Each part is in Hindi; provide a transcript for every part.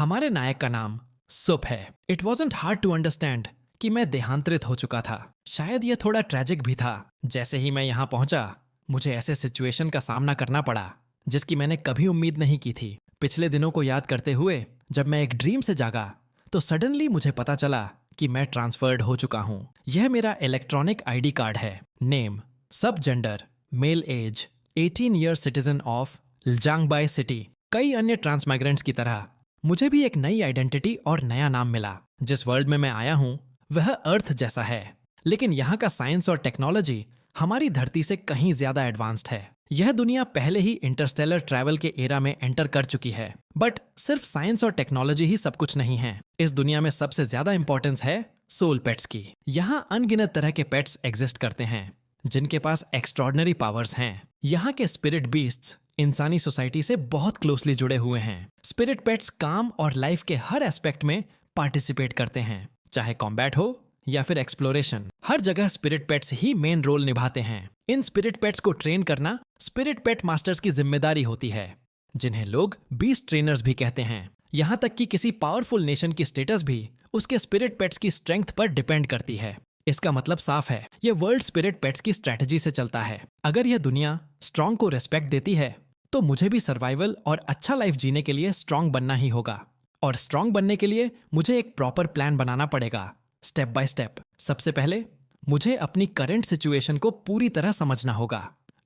हमारे नायक का नाम सुप है। It wasn't hard to understand कि मैं देहांतरित हो चुका था। शायद यह थोड़ा ट्रेजिक भी था। जैसे ही मैं यहाँ पहुंचा, मुझे ऐसे सिचुएशन का सामना करना पड़ा जिसकी मैंने कभी उम्मीद नहीं की थी। पिछले दिनों को याद करते हुए जब मैं एक ड्रीम से जागा तो सडनली मुझे पता चला कि मैं ट्रांसफर्ड हो चुका हूँ। यह मेरा इलेक्ट्रॉनिक आईडी कार्ड है। नेम, सब gender, male age, 18 year citizen of लजांगबाई सिटी। कई अन्य ट्रांसमाइग्रेंट्स की तरह मुझे भी एक नई आइडेंटिटी और नया नाम मिला। जिस वर्ल्ड में मैं आया हूँ वह अर्थ जैसा है, लेकिन यहाँ का साइंस और टेक्नोलॉजी हमारी धरती से कहीं ज्यादा एडवांस्ड है। यह दुनिया पहले ही इंटरस्टेलर ट्रैवल के एरा में एंटर कर चुकी है। बट सिर्फ साइंस और टेक्नोलॉजी ही सब कुछ नहीं है। इस दुनिया में सबसे ज्यादा इंपॉर्टेंस है सोल पेट्स की। यहाँ अनगिनत तरह के पेट्स एग्जिस्ट करते हैं जिनके पास एक्स्ट्रॉर्डनरी पावर्स हैं। यहाँ के स्पिरिट बीस्ट्स इंसानी सोसाइटी से बहुत क्लोजली जुड़े हुए हैं। स्पिरिट पेट्स काम और लाइफ के हर एस्पेक्ट में पार्टिसिपेट करते हैं, चाहे कॉम्बैट हो या फिर एक्सप्लोरेशन। हर जगह स्पिरिट पेट्स ही मेन रोल निभाते हैं। इन स्पिरिट पेट्स को ट्रेन करना स्पिरिट पेट मास्टर्स की जिम्मेदारी होती है, जिन्हें लोग बीस्ट ट्रेनर्स भी कहते हैं। यहाँ तक कि किसी पावरफुल नेशन की स्टेटस भी उसके स्पिरिट पेट्स की स्ट्रेंथ पर डिपेंड करती है। इसका मतलब साफ है, यह वर्ल्ड स्पिरिट पेट्स की स्ट्रेटजी से चलता है। अगर यह दुनिया स्ट्रॉन्ग को रिस्पेक्ट देती है तो मुझे भी सर्वाइवल और अच्छा लाइफ जीने के लिए स्ट्रॉन्ग बनना ही होगा। और स्ट्रॉन्ग बनने के लिए मुझे एक प्रॉपर प्लान बनाना पड़ेगा, स्टेप बाय स्टेप। सबसे पहले मुझे अपनी करंट सिचुएशन को पूरी तरह समझना होगा।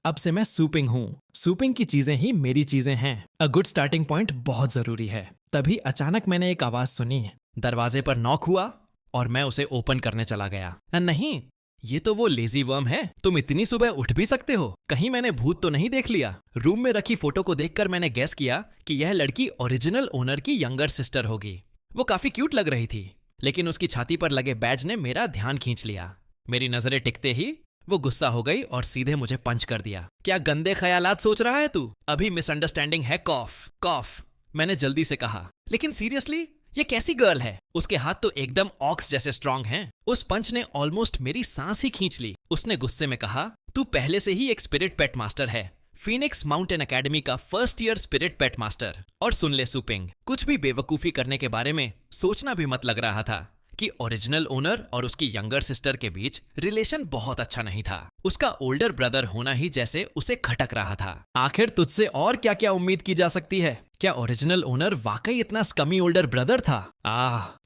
अब से मैं सूपिंग हूँ। सूपिंग की चीजें ही मेरी चीजें हैं। अ गुड स्टार्टिंग पॉइंट बहुत जरूरी है। तभी अचानक मैंने एक आवाज सुनी। दरवाजे पर नॉक हुआ और मैं उसे ओपन करने चला गया। नहीं, ये तो वो लेजी वर्म है। तुम इतनी सुबह उठ भी सकते हो? कहीं मैंने भूत तो नहीं देख लिया? रूम में रखी फोटो को देखकर मैंने गेस किया कि यह लड़की ओरिजिनल ओनर की यंगर सिस्टर होगी। वो काफी क्यूट लग रही थी, लेकिन उसकी छाती पर लगे बैज ने मेरा ध्यान खींच लिया। मेरी नजरें टिकते ही वो गुस्सा हो गई और सीधे मुझे पंच कर दिया। क्या गंदे ख्यालात सोच रहा है तू? अभी मिसअंडरस्टैंडिंग है। कॉफ कॉफ, मैंने जल्दी से कहा। लेकिन सीरियसली, ये कैसी गर्ल है? उसके हाथ तो एकदम ऑक्स जैसे स्ट्रांग हैं। उस पंच ने ऑलमोस्ट मेरी सांस ही खींच ली। उसने गुस्से में कहा, तू पहले से ही एक स्पिरिट पेट मास्टर है, फीनिक्स माउंटेन एकेडमी का first year spirit pet master. और सुन ले सूपिंग, कुछ भी बेवकूफी करने के बारे में सोचना भी मत लग रहा था कि ओरिजिनल ओनर और उसकी यंगर सिस्टर के बीच रिलेशन बहुत अच्छा नहीं था। उसका ओल्डर ब्रदर होना ही जैसे उसे खटक रहा था। आखिर तुझसे और क्या क्या उम्मीद की जा सकती है? क्या ओरिजिनल ओनर वाकई इतना स्कमी ओल्डर ब्रदर था?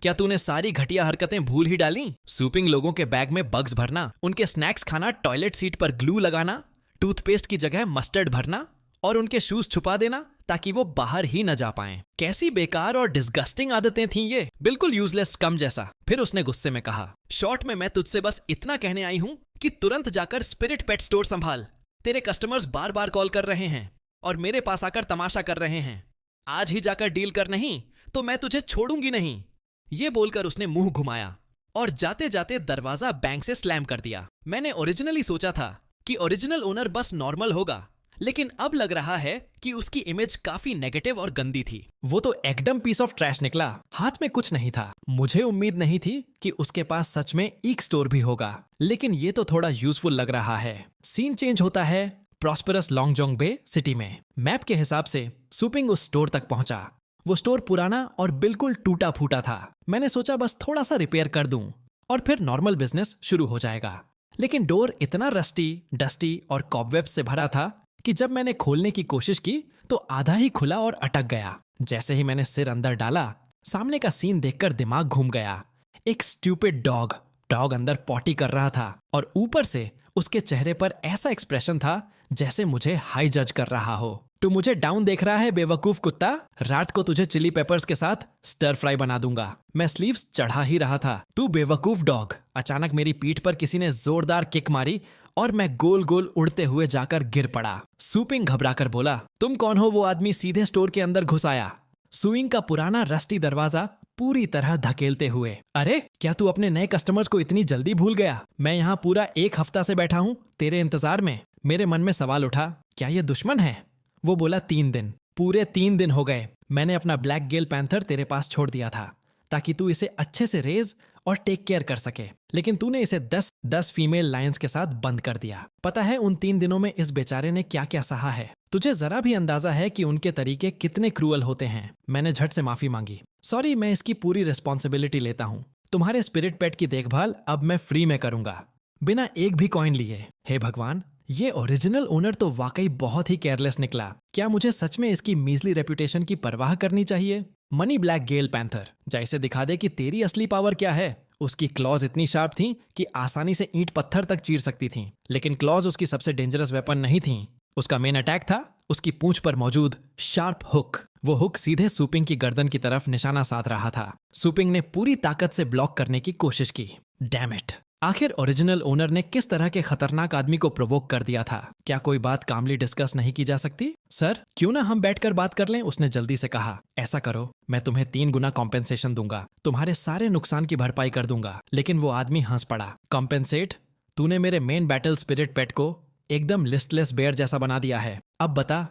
क्या तूने सारी घटिया हरकतें भूल ही डाली? सूपिंग लोगों के बैग में बग्स भरना, उनके स्नैक्स खाना, टॉयलेट सीट पर ग्लू लगाना, टूथपेस्ट की जगह मस्टर्ड भरना और उनके शूज छुपा देना ताकि वो बाहर ही न जा पाएं। कैसी बेकार और डिस्गस्टिंग आदतें थीं ये, बिल्कुल यूजलेस स्कम जैसा। फिर उसने गुस्से में कहा, शॉर्ट में मैं तुझसे बस इतना कहने आई हूँ कि तुरंत जाकर स्पिरिट पेट स्टोर संभाल। तेरे कस्टमर्स बार बार कॉल कर रहे हैं और मेरे पास आकर तमाशा कर रहे हैं। आज ही जाकर डील कर, नहीं तो मैं तुझे छोड़ूंगी नहीं। ये बोलकर उसने मुंह घुमाया और जाते जाते दरवाजा बैंक से स्लैम कर दिया। मैंने ओरिजिनली सोचा था कि ओरिजिनल ओनर बस नॉर्मल होगा, लेकिन अब लग रहा है कि उसकी इमेज काफी नेगेटिव और गंदी थी। वो तो एकदम पीस ऑफ ट्रैश निकला। हाथ में कुछ नहीं था। मुझे उम्मीद नहीं थी कि उसके पास सच में एक स्टोर भी होगा, लेकिन ये तो थोड़ा यूजफुल लग रहा है। सीन चेंज होता है प्रॉस्पेरस लॉन्गजोंग बे सिटी में। मैप के हिसाब से सूपिंग उस स्टोर तक पहुंचा। वो स्टोर पुराना और बिल्कुल टूटा फूटा था। मैंने सोचा बस थोड़ा सा रिपेयर कर दूं और फिर नॉर्मल बिजनेस शुरू हो जाएगा। लेकिन डोर इतना रस्टी, डस्टी और कॉबवेब्स से भरा था कि जब मैंने खोलने की कोशिश की तो आधा ही खुला और अटक गया। जैसे ही मैंने सिर अंदर डाला, सामने का सीन देखकर दिमाग घूम गया। एक स्टूपिड डॉग अंदर पॉटी कर रहा था और ऊपर से उसके चेहरे पर ऐसा एक्सप्रेशन था जैसे मुझे हाई जज कर रहा हो। तू मुझे डाउन देख रहा है बेवकूफ कुत्ता? रात को तुझे चिली पेपर्स के साथ स्टर फ्राई बना दूंगा। मैं स्लीव्स चढ़ा ही रहा था। तू बेवकूफ डॉग। अचानक मेरी पीठ पर किसी ने जोरदार किक मारी और मैं गोल गोल उड़ते हुए जाकर गिर पड़ा। सूपिंग घबराकर बोला, तुम कौन हो? वो आदमी सीधे स्टोर के अंदर घुस आया, सुइंग का पुराना रस्टी दरवाजा पूरी तरह धकेलते हुए। अरे, क्या तू अपने नए कस्टमर्स को इतनी जल्दी भूल गया? मैं यहाँ पूरा 1 हफ्ता से बैठा हूँ तेरे इंतजार में। मेरे मन में सवाल उठा, क्या ये दुश्मन है? वो बोला, 3 दिन, पूरे 3 दिन हो गए। मैंने अपना ब्लैक गेल पैंथर तेरे पास छोड़ दिया था ताकि तू इसे अच्छे से रेज और टेक केयर कर सके, लेकिन तूने इसे 10 फीमेल लायंस के साथ बंद कर दिया। पता है उन 3 दिनों में इस बेचारे ने क्या क्या सहा है? तुझे जरा भी अंदाजा है कि उनके तरीके कितने क्रूअल होते हैं? मैंने झट से माफी मांगी। सॉरी, मैं इसकी पूरी रिस्पॉन्सिबिलिटी लेता हूँ। तुम्हारे स्पिरिट पेट की देखभाल अब मैं फ्री में करूंगा, बिना एक भी कॉइन लिए। हे भगवान, ये ओरिजिनल ओनर तो वाकई बहुत ही केयरलेस निकला। क्या मुझे सच में इसकी मीजली रेपुटेशन की परवाह करनी चाहिए? मनी ब्लैक गेल पैंथर जैसे दिखा दे कि तेरी असली पावर क्या है। उसकी क्लॉज इतनी शार्प थी कि आसानी से ईंट पत्थर तक चीर सकती थी, लेकिन क्लॉज उसकी सबसे डेंजरस वेपन नहीं थी। उसका मेन अटैक था उसकी पूंछ पर मौजूद शार्प हुक। वो हुक सीधे सूपिंग की गर्दन की तरफ निशाना साध रहा था। सूपिंग ने पूरी ताकत से ब्लॉक करने की कोशिश की। Damn it! आखिर ओरिजिनल ओनर ने किस तरह के खतरनाक आदमी को प्रोवोक कर दिया था? क्या कोई बात कामली डिस्कस नहीं की जा सकती? सर, क्यों ना हम बैठकर बात कर लें, उसने जल्दी से कहा। ऐसा करो, मैं तुम्हें 3 गुना कॉम्पेंसेशन दूंगा, तुम्हारे सारे नुकसान की भरपाई कर दूंगा। लेकिन वो आदमी हंस पड़ा। कॉम्पेंसेट? तूने मेरे मेन बैटल स्पिरिट पेट को एकदम लिस्टलेस बेयर जैसा बना दिया है। अब बता,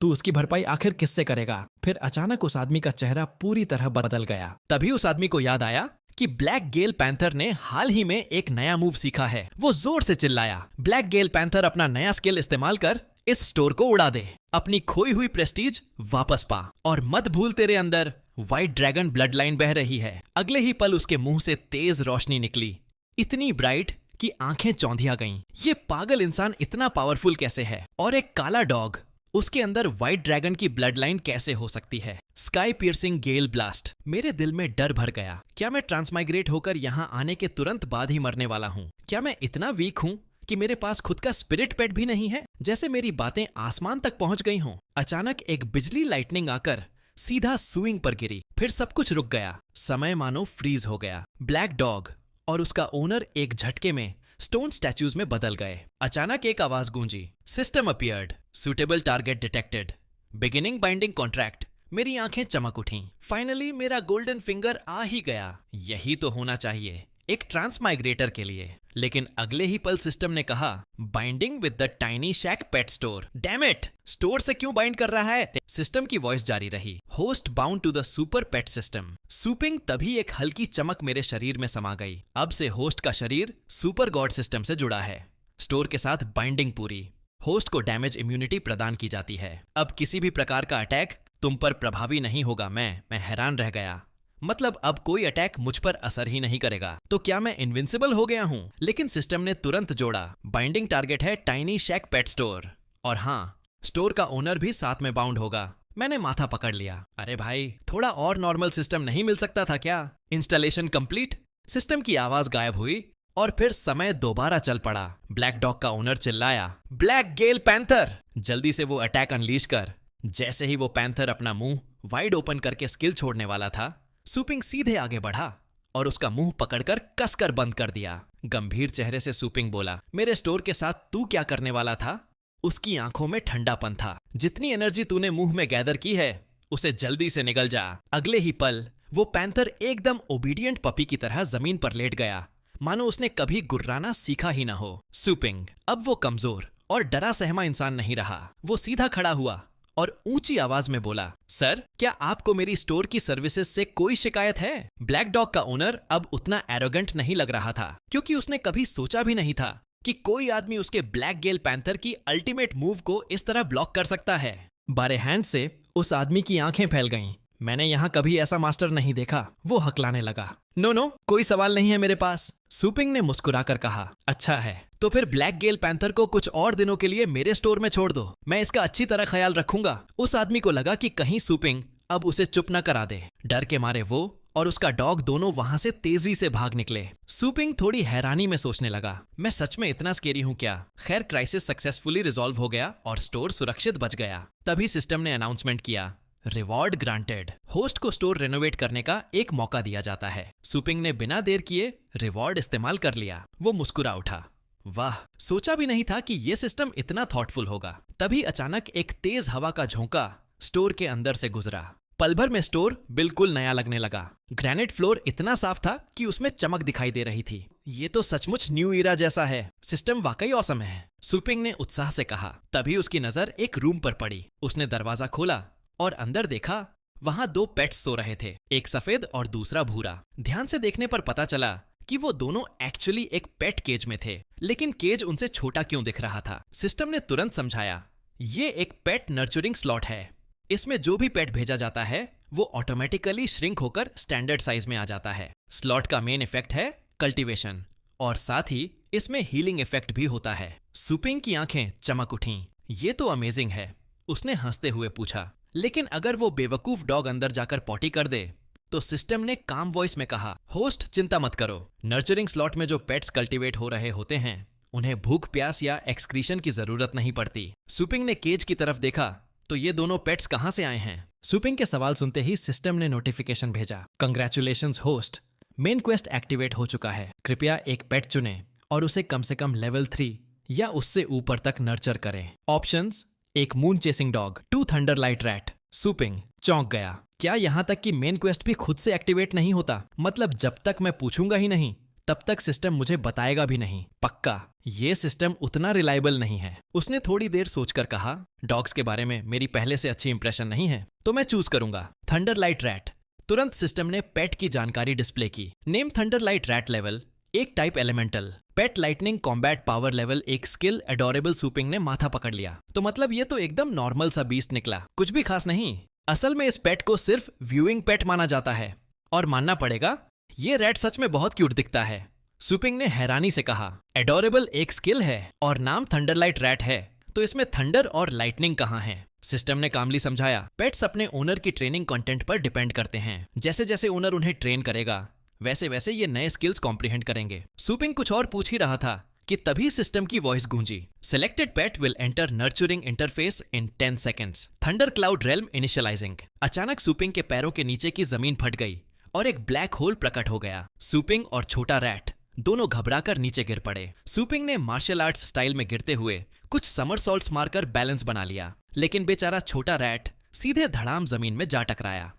तू उसकी भरपाई आखिर किससे करेगा? फिर अचानक उस आदमी का चेहरा पूरी तरह बदल गया। तभी उस आदमी को याद आया कि ब्लैक गेल पैंथर ने हाल ही में एक नया मूव सीखा है। वो जोर से चिल्लाया, ब्लैक गेल पैंथर अपना नया स्किल इस्तेमाल कर इस स्टोर को उड़ा दे, अपनी खोई हुई प्रेस्टीज वापस पा, और मत भूल तेरे अंदर व्हाइट ड्रैगन ब्लड लाइन बह रही है। अगले ही पल उसके मुंह से तेज रोशनी निकली, इतनी ब्राइट कि आंखें चौंधिया गईं। ये पागल इंसान इतना पावरफुल कैसे है? और एक काला डॉग, उसके अंदर व्हाइट ड्रैगन की ब्लड लाइन कैसे हो सकती है? स्काई पियर्सिंग गेल ब्लास्ट। मेरे दिल में डर भर गया। क्या मैं ट्रांसमाइग्रेट होकर यहाँ आने के तुरंत बाद ही मरने वाला हूँ? क्या मैं इतना वीक हूँ कि मेरे पास खुद का स्पिरिट पेट भी नहीं है? जैसे मेरी बातें आसमान तक पहुंच गई हों। अचानक एक बिजली लाइटनिंग आकर सीधा सुइंग पर गिरी। फिर सब कुछ रुक गया। समय मानो फ्रीज हो गया। ब्लैक डॉग और उसका ओनर एक झटके में स्टोन स्टैच्यूज में बदल गए। अचानक एक आवाज गूंजी, system appeared, suitable target detected, beginning binding contract. मेरी आंखें चमक उठीं। फाइनली मेरा गोल्डन फिंगर आ ही गया। यही तो होना चाहिए एक ट्रांसमाइग्रेटर के लिए। लेकिन अगले ही पल सिस्टम ने कहा, binding with the tiny shack pet store. Damn it! Store से क्यों बाइंड कर रहा है? सिस्टम की वॉइस जारी रही, host bound to the super pet system. सूपिंग तभी एक हल्की चमक मेरे शरीर में समा गई। अब से होस्ट का शरीर सुपर गॉड सिस्टम से जुड़ा है। स्टोर के साथ बाइंडिंग पूरी। होस्ट को डैमेज इम्यूनिटी प्रदान की जाती है। अब किसी भी प्रकार का अटैक तुम पर प्रभावी नहीं होगा। मैं हैरान रह गया। मतलब अब कोई अटैक मुझ पर असर ही नहीं करेगा। तो क्या मैं इनविंसिबल हो गया हूँ? लेकिन सिस्टम ने तुरंत जोड़ा, बाइंडिंग टारगेट है टाइनी शैक पेट स्टोर, और हाँ, स्टोर का ओनर भी साथ में बाउंड होगा। मैंने माथा पकड़ लिया। अरे भाई, थोड़ा और नॉर्मल सिस्टम नहीं मिल सकता था क्या? Installation complete. सिस्टम की आवाज गायब हुई और फिर समय दोबारा चल पड़ा। ब्लैक डॉग का ओनर चिल्लाया, ब्लैक गेल पैंथर, जल्दी से वो अटैक अनलीश कर। जैसे ही वो पैंथर अपना मुंह वाइड ओपन करके स्किल छोड़ने वाला था, सूपिंग सीधे आगे बढ़ा और उसका मुंह पकड़कर कसकर बंद कर दिया। गंभीर चेहरे से सूपिंग बोला, मेरे स्टोर के साथ तू क्या करने वाला था? उसकी आंखों में ठंडापन था। जितनी एनर्जी तूने मुंह में गैदर की है, उसे जल्दी से निगल जा। अगले ही पल वो पैंथर एकदम ओबीडियंट पपी की तरह जमीन पर लेट गया, मानो उसने कभी गुर्राना सीखा ही ना हो। सूपिंग अब वो कमजोर और डरा सहमा इंसान नहीं रहा। वो सीधा खड़ा हुआ और ऊंची आवाज में बोला, सर, क्या आपको मेरी स्टोर की सर्विसेज से कोई शिकायत है? ब्लैक डॉग का ओनर अब उतना एरोगेंट नहीं लग रहा था, क्योंकि उसने कभी सोचा भी नहीं था कि कोई आदमी उसके ब्लैक गेल पैंथर की अल्टीमेट मूव को इस तरह ब्लॉक कर सकता है। बारे हैंड से उस आदमी की आंखें फैल गईं। मैंने यहाँ कभी ऐसा मास्टर नहीं देखा। वो हकलाने लगा, नो, कोई सवाल नहीं है मेरे पास। सूपिंग ने मुस्कुराकर कहा, अच्छा है, तो फिर ब्लैक गेल पैंथर को कुछ और दिनों के लिए मेरे स्टोर में छोड़ दो। मैं इसका अच्छी तरह ख्याल रखूंगा। उस आदमी को लगा कि कहीं सूपिंग अब उसे चुप न करा दे। डर के मारे वो और उसका डॉग दोनों वहां से तेजी से भाग निकले। सूपिंग थोड़ी हैरानी में सोचने लगा, मैं सच में इतना स्केरी हूँ क्या? खैर, क्राइसिस सक्सेसफुली रिजॉल्व हो गया और स्टोर सुरक्षित बच गया। तभी सिस्टम ने अनाउंसमेंट किया, रिवॉर्ड ग्रांटेड। होस्ट को स्टोर रेनोवेट करने का एक मौका दिया जाता है। सूपिंग ने बिना देर किए रिवॉर्ड इस्तेमाल कर लिया। वो मुस्कुरा उठा, वाह, सोचा भी नहीं था कि ये सिस्टम इतना थॉटफुल होगा। तभी अचानक एक तेज हवा का झोंका स्टोर के अंदर से गुजरा। पल भर में स्टोर बिल्कुल नया लगने लगा। ग्रेनाइट फ्लोर इतना साफ था कि उसमें चमक दिखाई दे रही थी। ये तो सचमुच न्यू ईरा जैसा है। सिस्टम वाकई औसम है, सूपिंग ने उत्साह से कहा। तभी उसकी नजर एक रूम पर पड़ी। उसने दरवाजा खोला और अंदर देखा। वहां 2 पेट्स सो रहे थे, एक सफेद और दूसरा भूरा। ध्यान से देखने पर पता चला कि वो दोनों एक्चुअली एक पेट केज में थे, लेकिन केज उनसे छोटा क्यों दिख रहा था? सिस्टम ने तुरंत समझाया, ये एक पेट नर्चरिंग स्लॉट है। इसमें जो भी पेट भेजा जाता है वो ऑटोमेटिकली श्रिंक होकर स्टैंडर्ड साइज में आ जाता है। स्लॉट का मेन इफेक्ट है कल्टीवेशन, और साथ ही इसमें हीलिंग इफेक्ट भी होता है। सुपिंग की आंखें चमक उठीं। ये तो अमेजिंग है, उसने हंसते हुए पूछा। लेकिन अगर वो बेवकूफ डॉग अंदर जाकर पॉटी कर दे? तो सिस्टम ने काम वॉइस में कहा, होस्ट चिंता मत करो, नर्चरिंग स्लॉट में जो पेट्स कल्टीवेट हो रहे होते हैं उन्हें भूख प्यास या एक्सक्रीशन की जरूरत नहीं पड़ती। सुपिंग ने केज की तरफ देखा, तो ये दोनों पेट्स कहाँ से आए हैं? सुपिंग के सवाल सुनते ही सिस्टम ने नोटिफिकेशन भेजा, congratulations host, main quest activate हो चुका है। कृपया एक पेट चुनें और उसे कम से कम लेवल 3 या उससे ऊपर तक नर्चर करें। ऑप्शंस, एक मून चेसिंग डॉग, 2 थंडरलाइट रैट। सुपिंग चौंक गया। क्या यहाँ तक कि मेन क्वेस्ट भी खुद से एक्टिवेट नहीं होता? मतलब जब तक मैं पूछूंगा ही नहीं तब तक सिस्टम मुझे बताएगा भी नहीं। पक्का ये सिस्टम उतना रिलायबल नहीं है। उसने थोड़ी देर सोचकर कहा, डॉग्स के बारे में मेरी पहले से अच्छी इंप्रेशन नहीं है, तो मैं चूज करूंगा थंडरलाइट रैट। तुरंत सिस्टम ने पेट की जानकारी डिस्प्ले की। नेम थंडरलाइट रैट लेवल, एक टाइप एलिमेंटल, पेट लाइटनिंग कॉम्बैट पावर लेवल एक स्किल एडोरेबल। सुपिंग ने माथा पकड़ लिया। तो मतलब ये तो एकदम नॉर्मल सा बीस्ट निकला, कुछ भी खास नहीं। असल में इस पेट को सिर्फ व्यूइंग पेट माना जाता है, और मानना पड़ेगा ये रैट सच में बहुत क्यूट दिखता है। सुपिंग ने हैरानी से कहा, एडोरेबल एक स्किल है और नाम थंडरलाइट रैट है, तो इसमें थंडर और लाइटनिंग कहाँ है? सिस्टम ने कामली समझाया, पेट्स अपने ओनर की ट्रेनिंग कंटेंट पर डिपेंड करते हैं। जैसे जैसे ओनर उन्हें ट्रेन करेगा वैसे वैसे ये नए स्किल्स कॉम्प्रिहेंड करेंगे। सुपिंग कुछ और पूछ ही रहा था कि तभी सिस्टम की voice Gunji, selected pet will enter nurturing interface in 10 seconds, thunder cloud realm initialising. अचानक सुपिंग के पैरों के नीचे की जमीन फट गई और एक ब्लैक होल प्रकट हो गया। सुपिंग और छोटा रैट दोनों घबराकर नीचे गिर पड़े। सुपिंग ने मार्शल आर्ट्स स्टाइल में गिरते हुए कुछ समरसॉल्ट्स मारकर बैलेंस बना लिया, लेकिन बेचारा छोटा रैट सीधे धड़ाम जमीन में जा टकराया।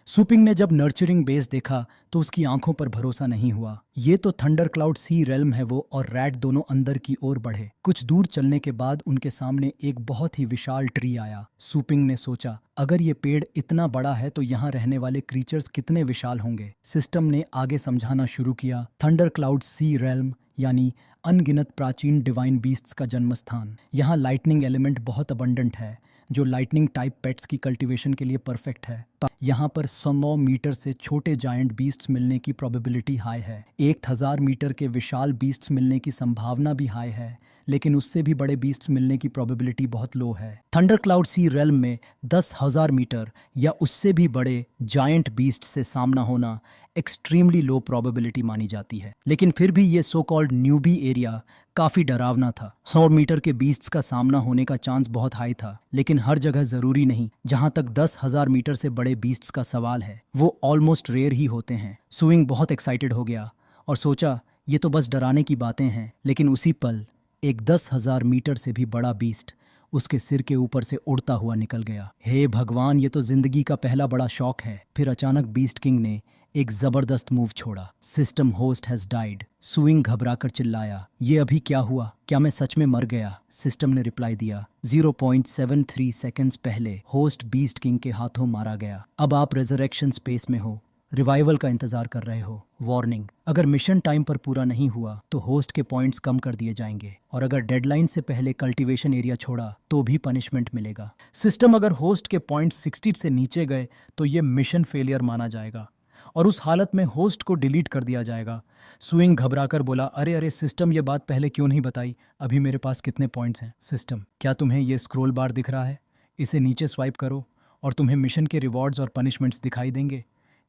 सुपिंग ने जब नर्चरिंग बेस देखा तो उसकी आंखों पर भरोसा नहीं हुआ। ये तो थंडर क्लाउड सी रेल्म है वो और रैट दोनों अंदर की ओर बढ़े। कुछ दूर चलने के बाद उनके सामने एक बहुत ही विशाल ट्री आया। सुपिंग ने सोचा, अगर ये पेड़ इतना बड़ा है तो यहाँ रहने वाले क्रीचर्स कितने विशाल होंगे। सिस्टम ने आगे समझाना शुरू किया, थंडर क्लाउड सी रेल्म यानी अनगिनत प्राचीन डिवाइन बीस्ट्स का जन्म स्थान। यहाँ लाइटनिंग एलिमेंट बहुत अबंडेंट है, जो लाइटनिंग टाइप पेट्स की कल्टीवेशन के लिए परफेक्ट है। यहाँ पर 100 मीटर से छोटे जायंट बीस्ट्स मिलने की प्रोबेबिलिटी हाई है। 1000 मीटर के विशाल बीस्ट्स मिलने की संभावना भी हाई है, लेकिन उससे भी बड़े बीस्ट्स मिलने की प्रोबेबिलिटी बहुत लो है। थंडर क्लाउड सी रेल्म में 10,000 मीटर या उससे भी बड़े जायंट बीस्ट से सामना होना एक्सट्रीमली लो प्रोबेबिलिटी मानी जाती है। लेकिन फिर भी ये सो कॉल्ड न्यूबी एरिया काफ़ी डरावना था। 100 मीटर के बीस्ट्स का सामना होने का चांस बहुत हाई था, लेकिन हर जगह ज़रूरी नहीं। जहाँ तक 10,000 मीटर से बड़े बीस्ट्स का सवाल है, वो ऑलमोस्ट रेयर ही होते हैं। सुइंग बहुत एक्साइटेड हो गया और सोचा, ये तो बस डराने की बातें हैं। लेकिन उसी पल एक 10,000 मीटर से भी बड़ा बीस्ट उसके सिर के ऊपर से उड़ता हुआ निकल गया। हे भगवान, ये तो जिंदगी का पहला बड़ा शौक है। फिर अचानक बीस्ट किंग ने एक जबरदस्त मूव छोड़ा। System host has died. Sewing घबराकर चिल्लाया, ये अभी क्या हुआ? क्या मैं सच में मर गया? सिस्टम ने रिप्लाई दिया, 0.73 सेकंड्स पहले होस्ट बीस्ट किंग के हाथों मारा गया। अब आप रेजरेक्शन स्पेस में हो, रिवाइवल का इंतजार कर रहे हो। वार्निंग, अगर मिशन टाइम पर पूरा नहीं हुआ तो होस्ट के पॉइंट्स कम कर दिए जाएंगे, और अगर डेडलाइन से पहले कल्टीवेशन एरिया छोड़ा तो भी पनिशमेंट मिलेगा। सिस्टम, अगर होस्ट के पॉइंट्स 60 से नीचे गए तो ये मिशन फेलियर माना जाएगा और उस हालत में होस्ट को डिलीट कर दिया जाएगा। सुइंग घबराकर बोला, अरे अरे सिस्टम, ये बात पहले क्यों नहीं बताई? अभी मेरे पास कितने पॉइंट्स हैं? सिस्टम, क्या तुम्हें ये स्क्रॉल बार दिख रहा है? इसे नीचे स्वाइप करो और तुम्हें मिशन के रिवॉर्ड्स और पनिशमेंट्स दिखाई देंगे।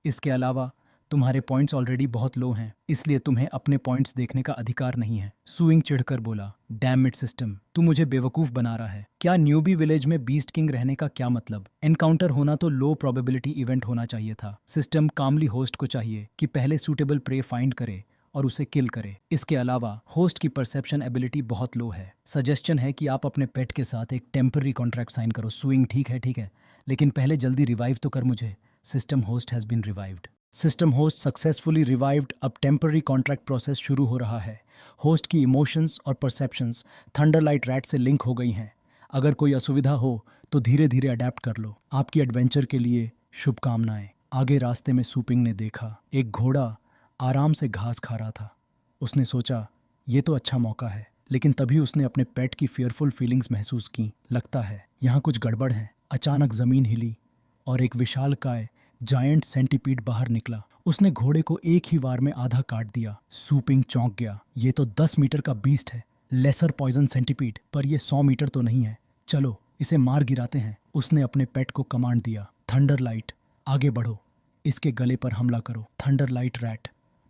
इसके अलावा तुम्हारे पॉइंट्स ऑलरेडी बहुत लो हैं, इसलिए तुम्हें अपने पॉइंट्स देखने का अधिकार नहीं है। सुइंग चिढ़कर बोला, डैम इट सिस्टम, तू मुझे बेवकूफ़ बना रहा है। क्या न्यूबी विलेज में बीस्ट किंग रहने का क्या मतलब? एनकाउंटर होना तो लो प्रोबेबिलिटी इवेंट होना चाहिए था। सिस्टम, कामली होस्ट को चाहिए कि पहले सूटेबल प्रे फाइंड करे और उसे किल करे। इसके अलावा होस्ट की परसेप्शन एबिलिटी बहुत लो है। सजेशन है कि आप अपने पेट के साथ एक टेम्पररी कॉन्ट्रैक्ट साइन करो। सुइंग, ठीक है, लेकिन पहले जल्दी रिवाइव तो कर मुझे। System host has been revived. System host successfully revived. अब टेम्पररी कॉन्ट्रैक्ट प्रोसेस शुरू हो रहा है। होस्ट की इमोशंस और परसेप्शंस थंडरलाइट रैट से लिंक हो गई हैं। अगर कोई असुविधा हो तो धीरे धीरे अडेप्ट कर लो। आपकी एडवेंचर के लिए शुभकामनाएं। आगे रास्ते में सुपिंग ने देखा, एक घोड़ा आराम से घास खा रहा था। उसने सोचा, ये तो अच्छा मौका है, लेकिन तभी उसने अपने पेट की फियरफुल फीलिंग्स महसूस की। लगता है यहाँ कुछ गड़बड़ है। अचानक ज़मीन हिली और एक विशालकाय जायंट सेंटीपीड बाहर निकला। उसने घोड़े को एक ही वार में आधा काट दिया। सूपिंग चौंक गया। ये तो 10 मीटर का बीस्ट है, लेसर पॉइजन सेंटीपीड, पर ये 100 मीटर तो नहीं है। चलो इसे मार गिराते हैं। उसने अपने पेट को कमांड दिया। थंडर लाइट, आगे बढ़ो, इसके गले पर हमला करो। थंडर लाइट रैट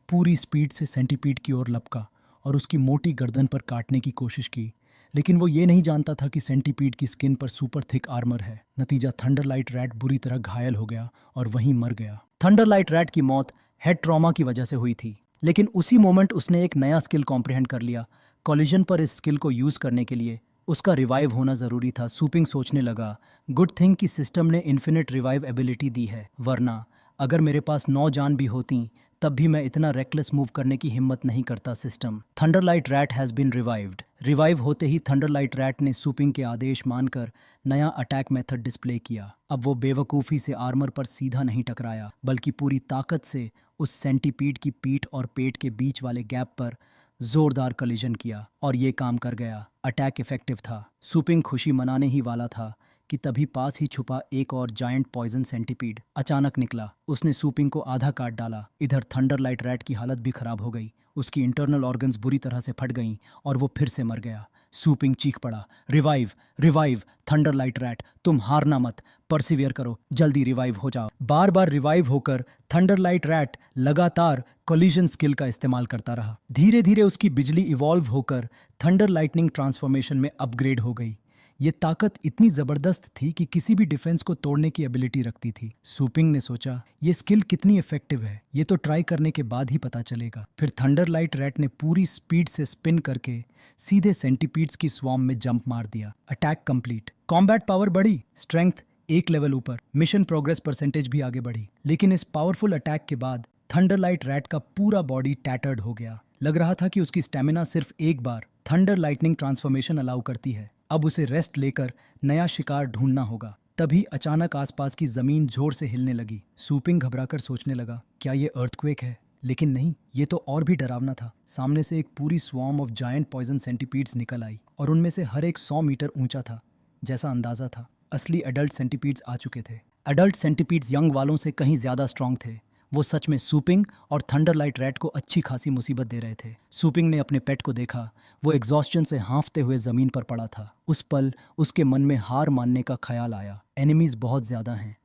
पूरी स्पीड से सेंटीपीड की ओर लपका और उसकी मोटी गर्दन पर काटने की कोशिश की, लेकिन वो ये नहीं जानता था कि सेंटीपीड की स्किन पर सुपर थिक आर्मर है। नतीजा, थंडर लाइट रैट बुरी तरह घायल हो गया और वहीं मर गया। थंडर लाइट रैट की मौत हेड ट्रॉमा की वजह से हुई थी, लेकिन उसी मोमेंट उसने एक नया स्किल कॉम्प्रिहेंड कर लिया। कॉलिजन पर इस स्किल को यूज करने के लिए उसका रिवाइव होना जरूरी था। सूपिंग सोचने लगा, गुड थिंग कि सिस्टम ने इन्फिनिट रिवाइव एबिलिटी दी है, वरना अगर मेरे पास 9 जान भी होती तब भी मैं इतना रेकलेस मूव करने की हिम्मत नहीं करता। System, thunder light rat has been revived. Revive होते ही थंडर लाइट रैट ने सूपिंग के आदेश मानकर नया अटैक मेथड डिस्प्ले किया। अब वो बेवकूफ़ी से आर्मर पर सीधा नहीं टकराया, बल्कि पूरी ताकत से उस सेंटीपीड की पीठ और पेट के बीच वाले गैप पर जोरदार कलिजन किया, और ये काम कर गया। अटैक इफेक्टिव था। सूपिंग खुशी मनाने ही वाला था कि तभी पास ही छुपा एक और जायंट पॉइजन सेंटीपीड अचानक निकला। उसने सूपिंग को आधा काट डाला। इधर थंडर लाइट रैट की हालत भी खराब हो गई। उसकी इंटरनल ऑर्गन्स बुरी तरह से फट गईं और वो फिर से मर गया। सूपिंग चीख पड़ा, revive revive, thunder light rat, तुम हारना मत, परसिवियर करो, जल्दी रिवाइव हो जाओ। बार बार रिवाइव होकर थंडर लाइट रैट लगातार कोलिजन स्किल का इस्तेमाल करता रहा। धीरे धीरे उसकी बिजली इवॉल्व होकर थंडर लाइटनिंग ट्रांसफॉर्मेशन में अपग्रेड हो गई। ये ताकत इतनी जबरदस्त थी कि किसी भी डिफेंस को तोड़ने की एबिलिटी रखती थी। सूपिंग ने सोचा, ये स्किल कितनी इफेक्टिव है ये तो ट्राई करने के बाद ही पता चलेगा। फिर थंडर लाइट रैट ने पूरी स्पीड से स्पिन करके सीधे सेंटीपीड्स की स्वार्म में जंप मार दिया। Attack complete. कॉम्बैट पावर बढ़ी, स्ट्रेंथ एक लेवल ऊपर, मिशन प्रोग्रेस परसेंटेज भी आगे बढ़ी। लेकिन इस पावरफुल अटैक के बाद थंडर लाइट रैट का पूरा बॉडी टैटर्ड हो गया। लग रहा था कि उसकी स्टेमिना सिर्फ एक बार थंडर लाइटनिंग ट्रांसफॉर्मेशन अलाउ करती है। अब उसे रेस्ट लेकर नया शिकार ढूंढना होगा। तभी अचानक आसपास की जमीन जोर से हिलने लगी। सूपिंग घबराकर सोचने लगा, क्या ये अर्थक्वेक है? लेकिन नहीं, ये तो और भी डरावना था। सामने से एक पूरी swarm of giant poison centipedes निकल आई और उनमें से हर एक 100 मीटर ऊंचा था। जैसा अंदाजा था, असली अडल्ट सेंटीपीड्स आ चुके थे। अडल्ट सेंटीपीड्स यंग वालों से कहीं ज्यादा स्ट्रांग थे। वो सच में सूपिंग और थंडर लाइट रैट को अच्छी खासी मुसीबत दे रहे थे। सूपिंग ने अपने पेट को देखा। वो एग्जॉस्शन से हाँफते हुए जमीन पर पड़ा था। उस पल उसके मन में हार मानने का ख्याल आया। एनिमीज बहुत ज्यादा हैं,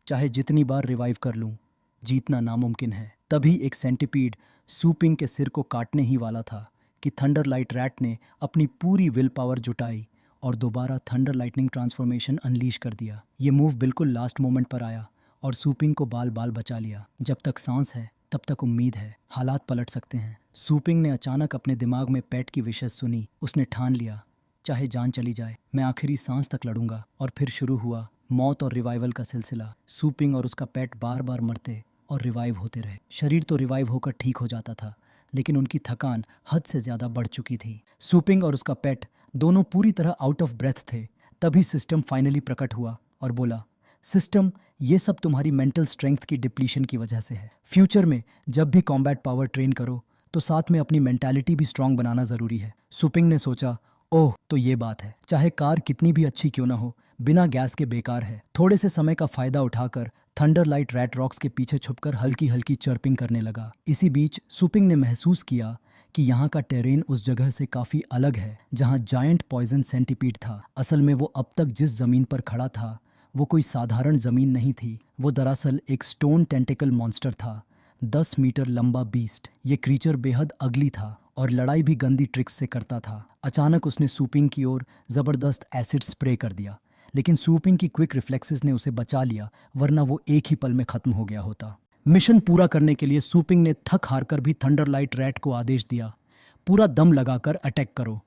चाहे जितनी बार रिवाइव कर लूं, जीतना नामुमकिन है। तभी एक सेंटीपीड सूपिंग के सिर को काटने ही वाला था कि थंडर लाइट रैट ने अपनी पूरी विल पावर जुटाई और दोबारा थंडर लाइटनिंग ट्रांसफॉर्मेशन अनलीश कर दिया। ये मूव बिल्कुल लास्ट मोमेंट पर आया और सूपिंग को बाल बाल बचा लिया। जब तक सांस है तब तक उम्मीद है, हालात पलट सकते हैं। सूपिंग ने अचानक अपने दिमाग में पेट की विशेष सुनी। उसने ठान लिया, चाहे जान चली जाए, मैं आखिरी सांस तक लड़ूंगा। और फिर शुरू हुआ मौत और रिवाइवल का सिलसिला। सूपिंग और उसका पेट बार बार मरते और रिवाइव होते रहे। शरीर तो रिवाइव होकर ठीक हो जाता था, लेकिन उनकी थकान हद से ज्यादा बढ़ चुकी थी। सूपिंग और उसका पेट दोनों पूरी तरह आउट ऑफ ब्रेथ थे। तभी सिस्टम फाइनली प्रकट हुआ और बोला, सिस्टम, ये सब तुम्हारी मेंटल स्ट्रेंथ की डिप्लीशन की वजह से है। फ्यूचर में जब भी कॉम्बैट पावर ट्रेन करो तो साथ में अपनी मेंटालिटी भी स्ट्रांग बनाना जरूरी है। सूपिंग ने सोचा, ओह तो ये बात है। चाहे कार कितनी भी अच्छी क्यों ना हो, बिना गैस के बेकार है। थोड़े से समय का फायदा उठाकर थंडर लाइट रैट रॉक्स के पीछे छुपकर हल्की हल्की चर्पिंग करने लगा। इसी बीच सूपिंग ने महसूस किया कि यहाँ का टेरेन उस जगह से काफी अलग है जहाँ जायंट पॉइजन सेंटीपीड था। असल में वो अब तक जिस जमीन पर खड़ा था वो कोई साधारण जमीन नहीं थी। वो दरअसल एक स्टोन टेंटिकल मॉन्स्टर था, 10 मीटर लंबा बीस्ट। ये क्रीचर बेहद अगली था और लड़ाई भी गंदी ट्रिक्स से करता था। अचानक उसने सूपिंग की ओर जबरदस्त एसिड स्प्रे कर दिया, लेकिन सूपिंग की क्विक रिफ्लेक्सेस ने उसे बचा लिया, वरना वो एक ही पल में खत्म हो गया होता। मिशन पूरा करने के लिए सूपिंग ने थक हारकर भी थंडर लाइट रैट को आदेश दिया, पूरा दम लगाकर अटैक करो,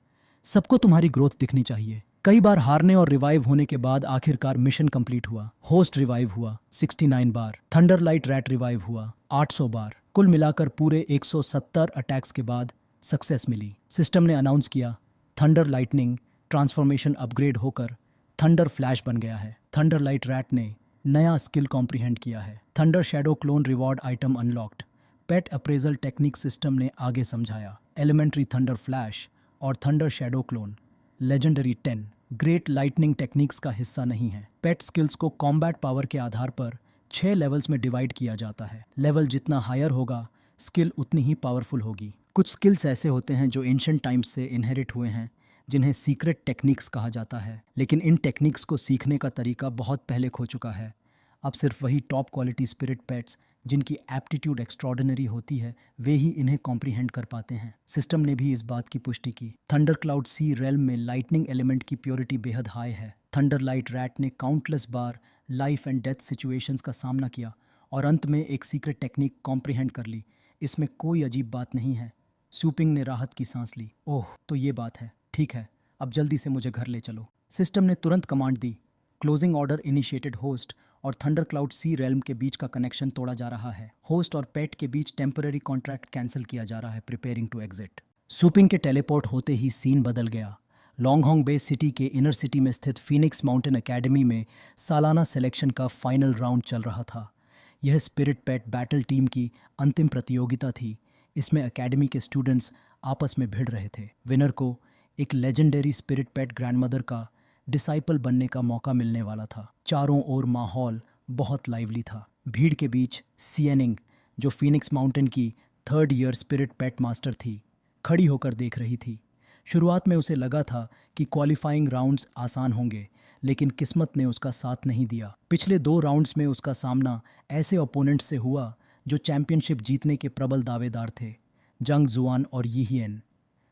सबको तुम्हारी ग्रोथ दिखनी चाहिए। कई बार हारने और रिवाइव होने के बाद आखिरकार मिशन कंप्लीट हुआ। होस्ट रिवाइव हुआ 69 बार, थंडर लाइट रैट रिवाइव हुआ 800 बार। कुल मिलाकर पूरे 170 अटैक्स के बाद सक्सेस मिली। सिस्टम ने अनाउंस किया, थंडर लाइटनिंग ट्रांसफॉर्मेशन अपग्रेड होकर थंडर फ्लैश बन गया है। थंडर लाइट रैट ने नया स्किल कॉम्प्रिहेंड किया है। Thunder shadow clone reward item unlocked. Pet appraisal technique system ने आगे समझाया। एलिमेंट्री थंडर फ्लैश और thunder shadow clone legendary 10। Great lightning techniques का हिस्सा नहीं है। पेट स्किल्स को कॉम्बैट पावर के आधार पर 6 लेवल्स में डिवाइड किया जाता है। लेवल जितना हायर होगा, स्किल उतनी ही पावरफुल होगी। कुछ स्किल्स ऐसे होते हैं जो एंशिएंट टाइम्स से इनहेरिट हुए हैं, जिन्हें सीक्रेट टेक्निक्स कहा जाता है। लेकिन इन टेक्निक्स को सीखने का तरीका बहुत पहले खो चुका है। अब सिर्फ वही टॉप क्वालिटी स्पिरिट पेट्स जिनकी एप्टीट्यूड एक्स्ट्रॉर्डिनरी होती है, वे ही इन्हें कॉम्प्रीहेंड कर पाते हैं। सिस्टम ने भी इस बात की पुष्टि की। थंडर क्लाउड सी रेल्म में लाइटनिंग एलिमेंट की प्योरिटी बेहद हाई है। थंडर लाइट रैट ने countless bar life and death situations का सामना किया और अंत में एक सीक्रेट टेक्निक कॉम्प्रीहेंड कर ली। इसमें कोई अजीब बात नहीं है। सूपिंग ने राहत की सांस ली। ओह, तो ये बात है। ठीक है, अब जल्दी से मुझे घर ले चलो। सिस्टम ने तुरंत कमांड दी। Closing order initiated. होस्ट और थंडर क्लाउड सी रेल्म के बीच का कनेक्शन तोड़ा जा रहा है। होस्ट और पेट के बीच टेम्पररी कॉन्ट्रैक्ट कैंसिल किया जा रहा है। Preparing to exit. सूपिंग के टेलीपोर्ट होते ही सीन बदल गया। लॉन्गहोंग बे सिटी के इनर सिटी में स्थित फीनिक्स माउंटेन एकेडमी में सालाना सिलेक्शन का फाइनल राउंड चल रहा था। यह स्पिरिट पेट बैटल टीम की अंतिम प्रतियोगिता थी। इसमें एकेडमी के स्टूडेंट्स आपस में भिड़ रहे थे। विनर को एक लेजेंडरी स्पिरिट पेट ग्रैंडमदर का डिसाइपल बनने का मौका मिलने वाला था। चारों ओर माहौल बहुत लाइवली था। भीड़ के बीच सिएनिंग, जो फीनिक्स माउंटेन की 3rd year spirit pet master थी, खड़ी होकर देख रही थी। शुरुआत में उसे लगा था कि क्वालिफाइंग राउंड्स आसान होंगे, लेकिन किस्मत ने उसका साथ नहीं दिया। पिछले 2 राउंड्स में उसका सामना ऐसे ओपोनेंट्स से हुआ जो चैंपियनशिप जीतने के प्रबल दावेदार थे, जंग जुआन और यीहियन।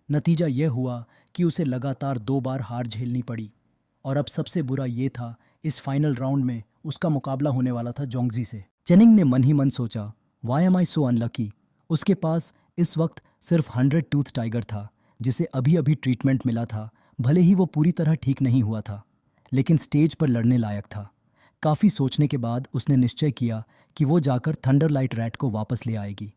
नतीजा यह हुआ कि उसे लगातार 2 बार हार झेलनी पड़ी। और अब सबसे बुरा ये था, इस फाइनल राउंड में उसका मुकाबला होने वाला था जोंगजी से। चेनिंग ने मन ही मन सोचा, वाई एम आई सो अनलकी। उसके पास इस वक्त सिर्फ 100 टूथ टाइगर था, जिसे अभी अभी ट्रीटमेंट मिला था। भले ही वो पूरी तरह ठीक नहीं हुआ था, लेकिन स्टेज पर लड़ने लायक था। काफ़ी सोचने के बाद उसने निश्चय किया कि वो जाकर थंडर लाइट रैट को वापस ले आएगी।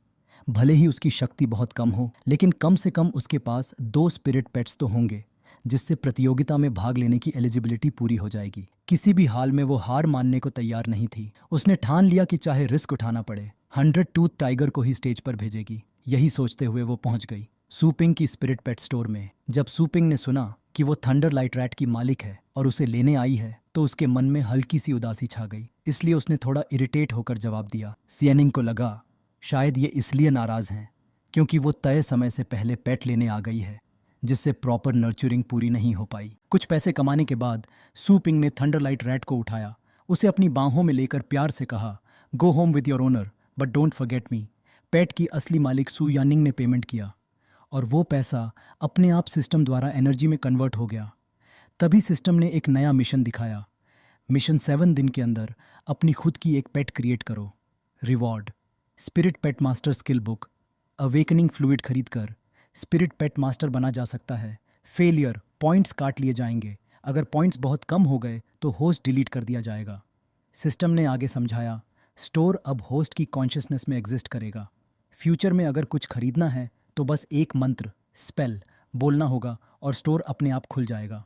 भले ही उसकी शक्ति बहुत कम हो, लेकिन कम से कम उसके पास 2 स्पिरिट पेट्स तो होंगे, जिससे प्रतियोगिता में भाग लेने की एलिजिबिलिटी पूरी हो जाएगी। किसी भी हाल में वो हार मानने को तैयार नहीं थी। उसने ठान लिया कि चाहे रिस्क उठाना पड़े, 100 टूथ टाइगर को ही स्टेज पर भेजेगी। यही सोचते हुए वो पहुंच गई सूपिंग की स्पिरिट पेट स्टोर में। जब सूपिंग ने सुना कि वो थंडर लाइट रैट की मालिक है और उसे लेने आई है, तो उसके मन में हल्की सी उदासी छा गई। इसलिए उसने थोड़ा इरिटेट होकर जवाब दिया। सिएनिंग को लगा शायद ये इसलिए नाराज हैं क्योंकि वो तय समय से पहले पेट लेने आ गई है, जिससे प्रॉपर नर्चरिंग पूरी नहीं हो पाई। कुछ पैसे कमाने के बाद सूपिंग ने थंडर लाइट रैट को उठाया, उसे अपनी बाहों में लेकर प्यार से कहा, go home with your honor but don't forget me. Pet की असली मालिक सू यानिंग ने पेमेंट किया और वो पैसा अपने आप सिस्टम द्वारा एनर्जी में कन्वर्ट हो गया। तभी सिस्टम ने एक नया मिशन दिखाया। मिशन 7 दिन के अंदर अपनी खुद की एक पेट क्रिएट करो। Reward, spirit pet master skill book. Awakening fluid खरीद कर स्पिरिट पेट मास्टर बना जा सकता है। फेलियर, पॉइंट्स काट लिए जाएंगे। अगर पॉइंट्स बहुत कम हो गए तो होस्ट डिलीट कर दिया जाएगा। सिस्टम ने आगे समझाया, स्टोर अब होस्ट की कॉन्शियसनेस में एग्जिस्ट करेगा। फ्यूचर में अगर कुछ खरीदना है तो बस एक मंत्र, स्पेल बोलना होगा और स्टोर अपने आप खुल जाएगा।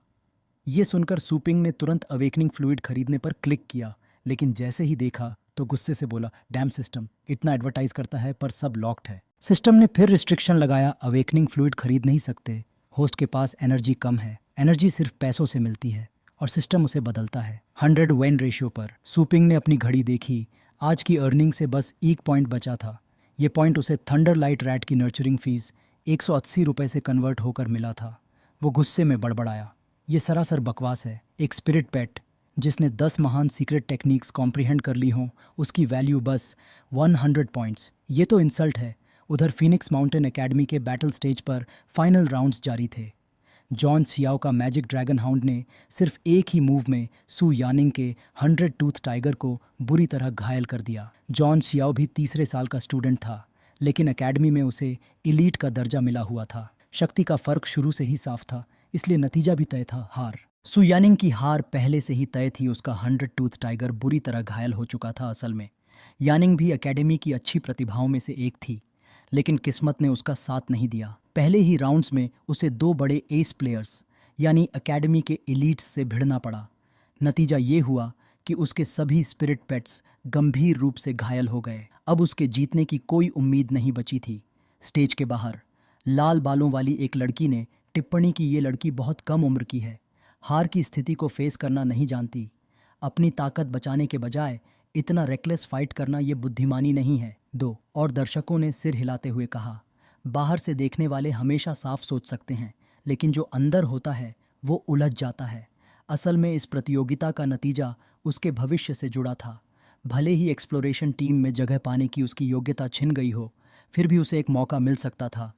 ये सुनकर सूपिंग ने तुरंत अवेकनिंग फ्लूइड खरीदने पर क्लिक किया, लेकिन जैसे ही देखा तो गुस्से से बोला, डैम सिस्टम, इतना एडवर्टाइज करता है पर सब लॉक्ड है। सिस्टम ने फिर रिस्ट्रिक्शन लगाया, अवेकनिंग फ्लूइड खरीद नहीं सकते, होस्ट के पास एनर्जी कम है। एनर्जी सिर्फ पैसों से मिलती है और सिस्टम उसे बदलता है 100 वेन रेशियो पर। सूपिंग ने अपनी घड़ी देखी, आज की अर्निंग से बस 1 पॉइंट बचा था। ये पॉइंट उसे थंडर लाइट रैट की नर्चरिंग फीस 180 रुपये से कन्वर्ट होकर मिला था। वो गुस्से में बड़बड़ाया, ये सरासर बकवास है। एक स्पिरिट पेट जिसने 10 महान सीक्रेट टेक्निक्स कॉम्प्रीहेंड कर ली हों, उसकी वैल्यू बस 100 पॉइंट्स। ये तो इंसल्ट है। उधर फीनिक्स माउंटेन एकेडमी के बैटल स्टेज पर फाइनल राउंड्स जारी थे। जॉन सियाओ का मैजिक ड्रैगन हाउंड ने सिर्फ एक ही मूव में सू यानिंग के 100 टूथ टाइगर को बुरी तरह घायल कर दिया। जॉन सियाओ भी तीसरे साल का स्टूडेंट था, लेकिन एकेडमी में उसे इलीट का दर्जा मिला हुआ था। शक्ति का फर्क शुरू से ही साफ था, इसलिए नतीजा भी तय था, हार। सू यानिंग की हार पहले से ही तय थी। उसका 100 टूथ टाइगर बुरी तरह घायल हो चुका था। असल में यानिंग भी एकेडमी की अच्छी प्रतिभाओं में से एक थी, लेकिन किस्मत ने उसका साथ नहीं दिया। पहले ही राउंड्स में उसे 2 बड़े एस प्लेयर्स यानी एकेडमी के एलीट्स से भिड़ना पड़ा। नतीजा ये हुआ कि उसके सभी स्पिरिट पेट्स गंभीर रूप से घायल हो गए। अब उसके जीतने की कोई उम्मीद नहीं बची थी। स्टेज के बाहर लाल बालों वाली एक लड़की ने टिप्पणी की, ये लड़की बहुत कम उम्र की है, हार की स्थिति को फेस करना नहीं जानती। अपनी ताकत बचाने के बजाय इतना रेकलेस फाइट करना ये बुद्धिमानी नहीं है। 2 और दर्शकों ने सिर हिलाते हुए कहा। बाहर से देखने वाले हमेशा साफ सोच सकते हैं, लेकिन जो अंदर होता है वो उलझ जाता है। असल में इस प्रतियोगिता का नतीजा उसके भविष्य से जुड़ा था। भले ही एक्सप्लोरेशन टीम में जगह पाने की उसकी योग्यता छिन गई हो, फिर भी उसे एक मौका मिल सकता था।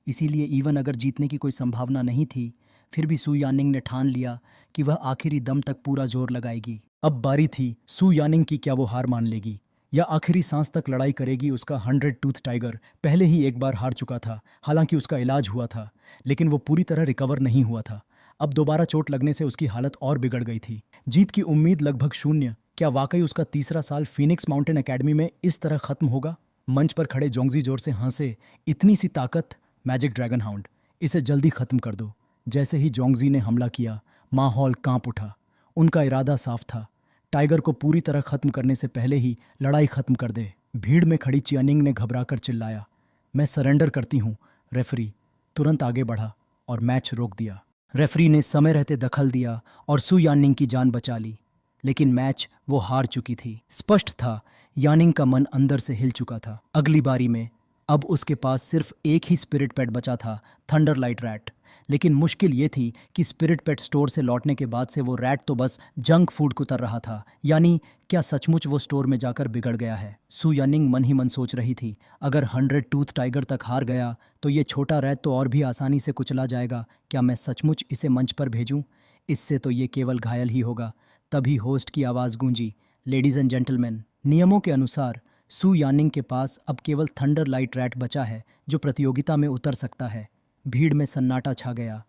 इसीलिए इवन अगर जीतने की कोई संभावना नहीं थी, फिर भी सू यानिंग ने ठान लिया कि वह आखिरी दम तक पूरा जोर लगाएगी। अब बारी थी सू यानिंग की, क्या वो हार मान लेगी या आखिरी सांस तक लड़ाई करेगी। उसका 100 टूथ टाइगर पहले ही एक बार हार चुका था। हालांकि उसका इलाज हुआ था, लेकिन वो पूरी तरह रिकवर नहीं हुआ था। अब दोबारा चोट लगने से उसकी हालत और बिगड़ गई थी। जीत की उम्मीद लगभग शून्य। क्या वाकई उसका तीसरा साल फीनिक्स माउंटेन एकेडमी में इस तरह खत्म होगा? मंच पर खड़े जोंगजी जोर से हंसे। इतनी सी ताकत, मैजिक ड्रैगन हाउंड, इसे जल्दी खत्म कर दो। जैसे ही जोंगजी ने हमला किया, माहौल कांप उठा। उनका इरादा साफ था, टाइगर को पूरी तरह खत्म करने से पहले ही लड़ाई खत्म कर दे। भीड़ में खड़ी चियानिंग ने घबराकर चिल्लाया, मैं सरेंडर करती हूँ। रेफरी तुरंत आगे बढ़ा और मैच रोक दिया। रेफरी ने समय रहते दखल दिया और सू यानिंग की जान बचा ली। लेकिन मैच वो हार चुकी थी। स्पष्ट था, यानिंग का मन अंदर से हिल चुका था। अगली बारी में अब उसके पास सिर्फ एक ही स्पिरिट पेट बचा था, थंडर लाइट रैट। लेकिन मुश्किल ये थी कि स्पिरिट पेट स्टोर से लौटने के बाद से वो रैट तो बस जंक फूड कुतर रहा था। यानी क्या सचमुच वो स्टोर में जाकर बिगड़ गया है? सू यानिंग मन ही मन सोच रही थी, अगर 100 टूथ टाइगर तक हार गया तो ये छोटा रैट तो और भी आसानी से कुचला जाएगा। क्या मैं सचमुच इसे मंच पर भेजूं? इससे तो ये केवल घायल ही होगा। तभी होस्ट की आवाज़ गूंजी, लेडीज एंड जेंटलमैन, नियमों के अनुसार सू यानिंग के पास अब केवल थंडर लाइट रैट बचा है जो प्रतियोगिता में उतर सकता है। भीड़ में सन्नाटा छा गया।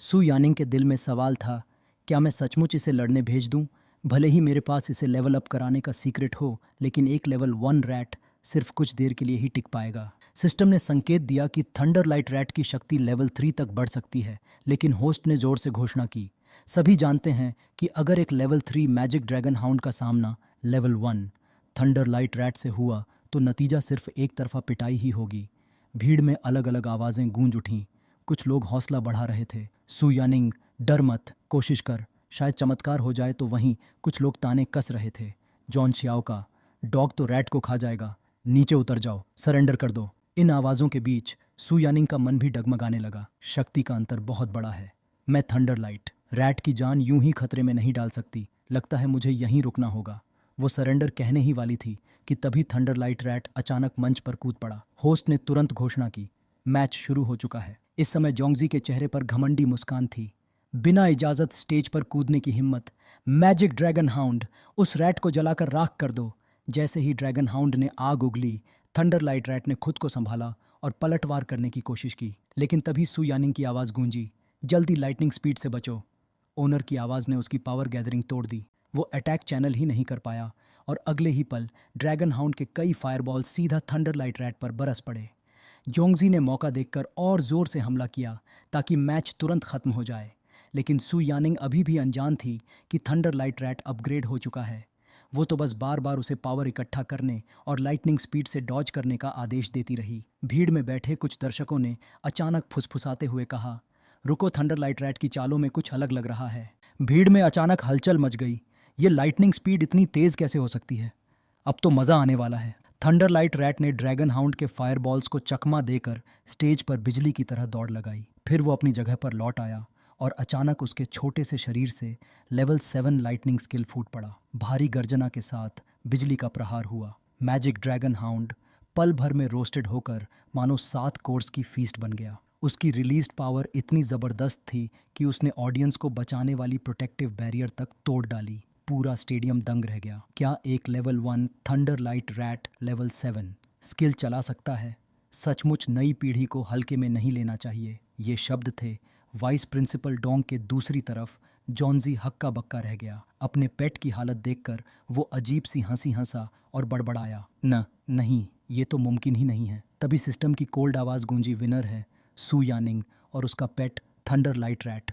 सू यानिंग के दिल में सवाल था, क्या मैं सचमुच इसे लड़ने भेज दूं? भले ही मेरे पास इसे लेवल अप कराने का सीक्रेट हो, लेकिन एक लेवल 1 रैट सिर्फ कुछ देर के लिए ही टिक पाएगा। सिस्टम ने संकेत दिया कि थंडर लाइट रैट की शक्ति लेवल 3 तक बढ़ सकती है, लेकिन होस्ट ने जोर से घोषणा की, सभी जानते हैं कि अगर एक लेवल 3 मैजिक ड्रैगन हाउंड का सामना लेवल 1 थंडर लाइट रैट से हुआ तो नतीजा सिर्फ एक तरफा पिटाई ही होगी। भीड़ में अलग अलग आवाज़ें गूंज उठीं। कुछ लोग हौसला बढ़ा रहे थे, सू यानिंग डर मत, कोशिश कर, शायद चमत्कार हो जाए। तो वहीं कुछ लोग ताने कस रहे थे, जॉन छियाओ का, डॉग तो रैट को खा जाएगा, नीचे उतर जाओ, सरेंडर कर दो। इन आवाज़ों के बीच सू यानिंग का मन भी डगमगाने लगा। शक्ति का अंतर बहुत बड़ा है। मैं थंडर लाइट रैट की जान यूं ही खतरे में नहीं डाल सकती। लगता है मुझे यहीं रुकना होगा। वो सरेंडर कहने ही वाली थी कि तभी थंडर लाइट रैट अचानक मंच पर कूद पड़ा। होस्ट ने तुरंत घोषणा की, मैच शुरू हो चुका है। इस समय जोंगजी के चेहरे पर घमंडी मुस्कान थी। बिना इजाजत स्टेज पर कूदने की हिम्मत। मैजिक ड्रैगन हाउंड, उस रैट को जलाकर राख कर दो। जैसे ही ड्रैगन हाउंड ने आग उगली, थंडर लाइट रैट ने खुद को संभाला और पलटवार करने की कोशिश की। लेकिन तभी सू यानिंग की आवाज़ गूंजी, जल्दी लाइटनिंग स्पीड से बचो। ओनर की आवाज़ ने उसकी पावर गैदरिंग तोड़ दी। वो अटैक चैनल ही नहीं कर पाया और अगले ही पल ड्रैगन हाउंड के कई फायरबॉल सीधा थंडर लाइट रैट पर बरस पड़े। जोंगजी ने मौका देखकर और जोर से हमला किया ताकि मैच तुरंत खत्म हो जाए। लेकिन सू यानिंग अभी भी अनजान थी कि थंडर लाइट रैट अपग्रेड हो चुका है। वो तो बस बार बार उसे पावर इकट्ठा करने और लाइटनिंग स्पीड से डॉज करने का आदेश देती रही। भीड़ में बैठे कुछ दर्शकों ने अचानक फुसफुसाते हुए कहा, रुको, थंडर लाइट रैट की चालों में कुछ अलग लग रहा है। भीड़ में अचानक हलचल मच गई। ये लाइटनिंग स्पीड इतनी तेज कैसे हो सकती है? अब तो मज़ा आने वाला है। थंडर लाइट रैट ने ड्रैगन हाउंड के फायरबॉल्स को चकमा देकर स्टेज पर बिजली की तरह दौड़ लगाई। फिर वो अपनी जगह पर लौट आया और अचानक उसके छोटे से शरीर से लेवल 7 लाइटनिंग स्किल फूट पड़ा। भारी गर्जना के साथ बिजली का प्रहार हुआ। मैजिक ड्रैगन हाउंड पल भर में रोस्टेड होकर मानो 7 कोर्स की फीस्ट बन गया। उसकी रिलीज्ड पावर इतनी ज़बरदस्त थी कि उसने ऑडियंस को बचाने वाली प्रोटेक्टिव बैरियर तक तोड़ डाली। पूरा स्टेडियम दंग रह गया। क्या एक level 1 thunder light rat level 7 skill चला सकता है? सचमुच नई पीढ़ी को हल्के में नहीं लेना चाहिए। ये शब्द थे वाइस प्रिंसिपल डोंग के। दूसरी तरफ जॉन्जी हक्का बक्का रह गया। अपने पेट की हालत देखकर वो अजीब सी हंसी हंसा और बड़बड़ाया, नहीं, ये तो मुमकिन ही नहीं है। तभी सिस्टम की कोल्ड आवाज़ गूंजी, विनर है सू यानिंग और उसका पेट थंडर लाइट रैट।